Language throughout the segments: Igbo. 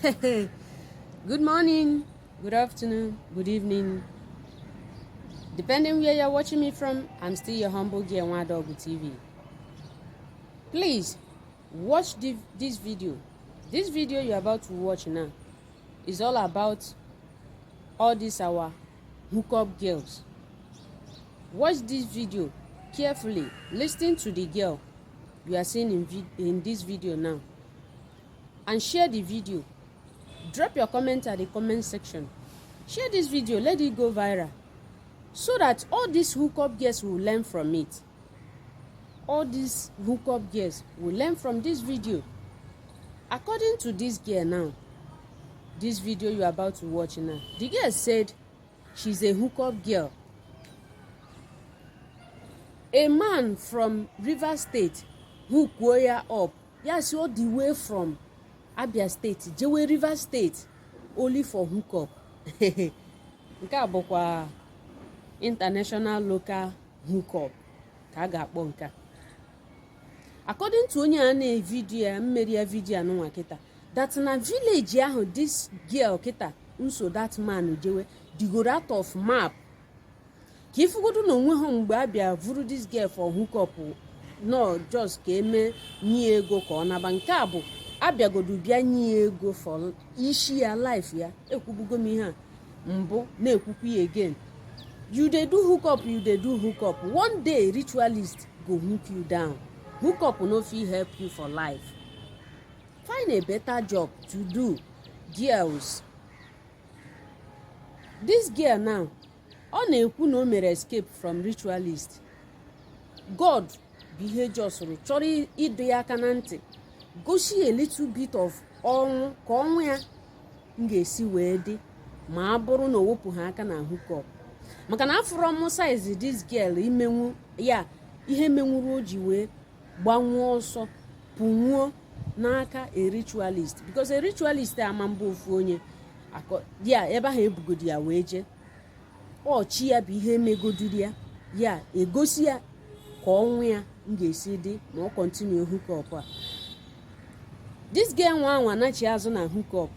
Good morning, good afternoon, good evening. Depending where you're watching me from, I'm still your humble girl, Nwadogu TV. Please, watch this video. This video you're about to watch now is all about all these our hookup girls. Watch this video carefully. Listen to the girl you are seeing in this video now. And share the video. Drop your comment at the comment section. Share this video, let it go viral. So that all these hookup girls will learn from it. All these hookup girls will learn from this video. According to this girl now, this video you're about to watch now, the girl said she's a hookup girl. A man from River State hook her up. Yes, all the way from Abia State, Jewe River State, only for hookup. Nke a bụkwa international local hookup ka a ga-akpọ nke. According to onye a na-video mmeri video anụnwa kita, that na village ahụ this girl kita nso that man jewe digoro out of map. Ka ifugodu na onwe ha mgbe abịa vuru this girl for hookup, no just ka eme nye ego ka ọ naba. Nke a bụ abịagodu bịa nye ego for ishi ya life ya. Ekwubugo m ihe a mbụ na-ekwukwu ya again. You dey do hookup, you dey do hookup. One day ritualist go hook you down. Hookup no fit help you for life. Find a better job to do, girls. This girl now, ọ na-ekwu na o mere escape from ritualist. God bụ ihe jọsụrụ chọrọ ịdọ ya aka na ntị, gosi a little bit of ọnwụ ka ọnwụ ya ga-esi wee dị ma a bụrụ na o wepụ ha aka na hookup. Maka na from size this girl imenwu ya ihe menwuru o ji wee gbanwuo ọsọ pụnwuo n'aka a ritualist, because a ritualist ama mbụ ofu onye ya ebe ahụ ebugodi ya wee je ọchị ya bụ ihe megodiri ya ya egosi ya ka ọnwụ ya ga-esi dị ma ọ continue hookup a. This girl nwa anwa nachi azụ na hookup.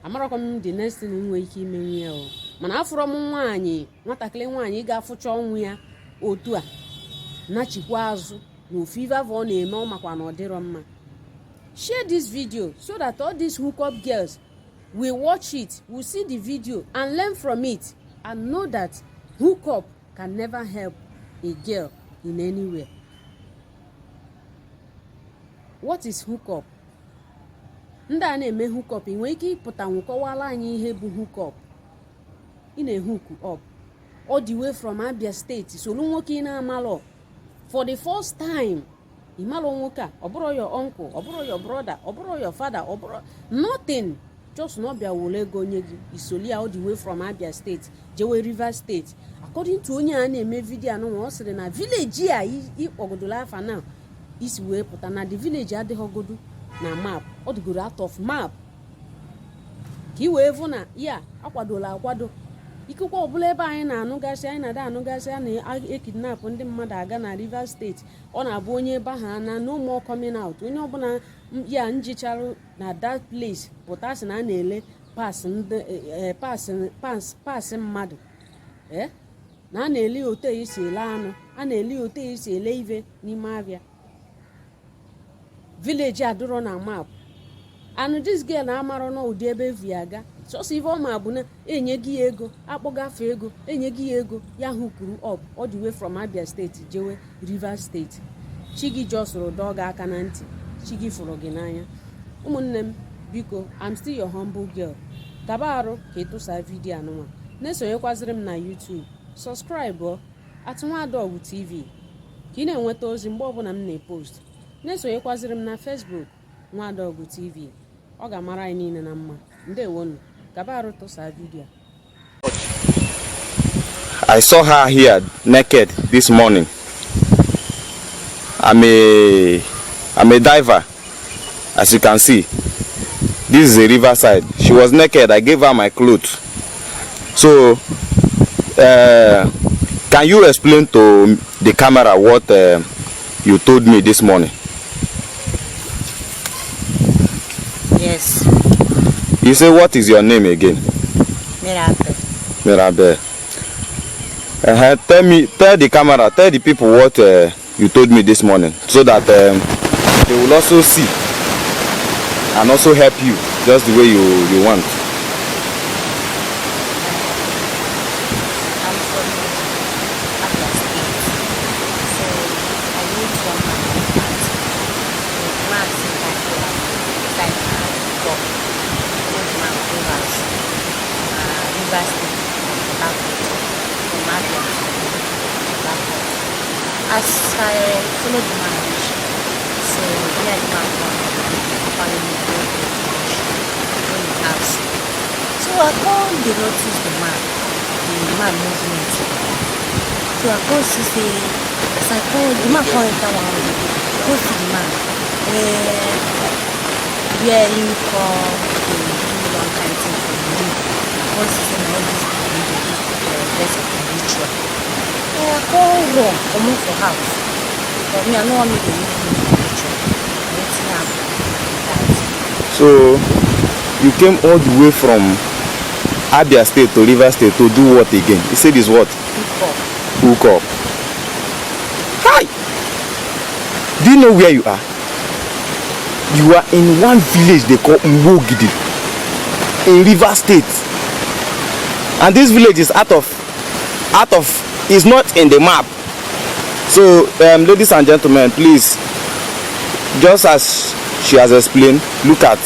Amarakwa m the next thing nwe ike imenwu ya o, mana afụrọ m nwaanyị nwatakịrị nwaanyị ga-afụcha ọnwụ ya otu a nachikwa azụ na ofu ọ na-eme ọ makwa na ọ dịrọ mma. Share this video so that all these hookup girls will watch it, will see the video and learn from it and know that hookup can never help a girl in anywhere. What is hookup? Ndị a na-eme hookup inwe ike ịpụta nwekọwala anyị ihe bụ hookup. Ị na-hook up all the way from Abia State, solu nwoke ị na-amalọ for the first time. Ịmalụ nwoke a, ọ bụrụ your uncle, ọ bụrụ your brother, ọ bụrụ your father, ọ bụrụ nothing, just na ọbịa wole ego onye gị isoli all the way from Abia State jewe River State. According to onye a na-eme video anụnwa, ọ sịrị na village a ịkpọgodola afa na isi wee pụta na the village adịghọgodu na map, ọ dịgoro out of map ka i wee vụ na ya akwadola akwado. Ikekwe ọbụla ebe anyị na-anụgasị, anyị na-ada anụgasị a na-ekidnap ndị mmadụ aga na River State, ọ na-abụ onye ebe ahụ na no more coming out. Onye ọbụla ya njicharụ na that place pụtasị na a na-ele paasị mmadụ na a na-ele otu esi ele anụ, a na-ele otu esi ele ive n'ime abịa. Village adụrọ na map. And this girl na-amarọ na ụdị ebe vi aga, sọsọ ife ọ ma bụ na enye gị ego, akpọgafe ego, enye gị ego ya hookuru up all the way from Abia State jewe River State. Chi gị jọsụrụ dọọ gị aka na ntị, chi gị fụrụ gị n'anya. Ụmụnne m, biko, I'm still your humble girl. Kaba arụ ka ịtụsa vidio anụnwa. Na-esonyekwaziri m na YouTube. Subscribe at Nwadogu TV ka ị na-enweta ozi mgbe ọbụla m na-epost. Na-esonyekwaziri m na Facebook Nwadogu TV. Ọ ga-amara anyị niile na mma. Ndewonu. Kaba arụ tụsa vidio. I saw her here naked this morning. I'm a diver, as you can see. This is a riverside. She was naked. I gave her my clothes. So, can you explain to the camera what you told me this morning? Yes. You say, what is your name again? Mirabel. Mirabel. Tell the camera, tell the people what you told me this morning, so that they will also see and also help you just the way you want. I'm from Abia State. So I need some math. Math is like God. River State, from Abia State. As I follow the marriage, so me and the man following me go to the house. So I come dey notice the man movement. So I come see say, as I come, the man come enter one room. I come see the man where he come dey do one kind thing for the room. I come see say na all these people dey do ritual. I come run comot for house because me I no wan make dem use me for ritual. Wetin happen be that. So you came all the way from Abia State to River State to do what again? You said is what? Hook up. Hi! Do you know where you are? You are in one village they call Mbogidi in River State. And this village is is not in the map. So ladies and gentlemen, please, just as she has explained, look at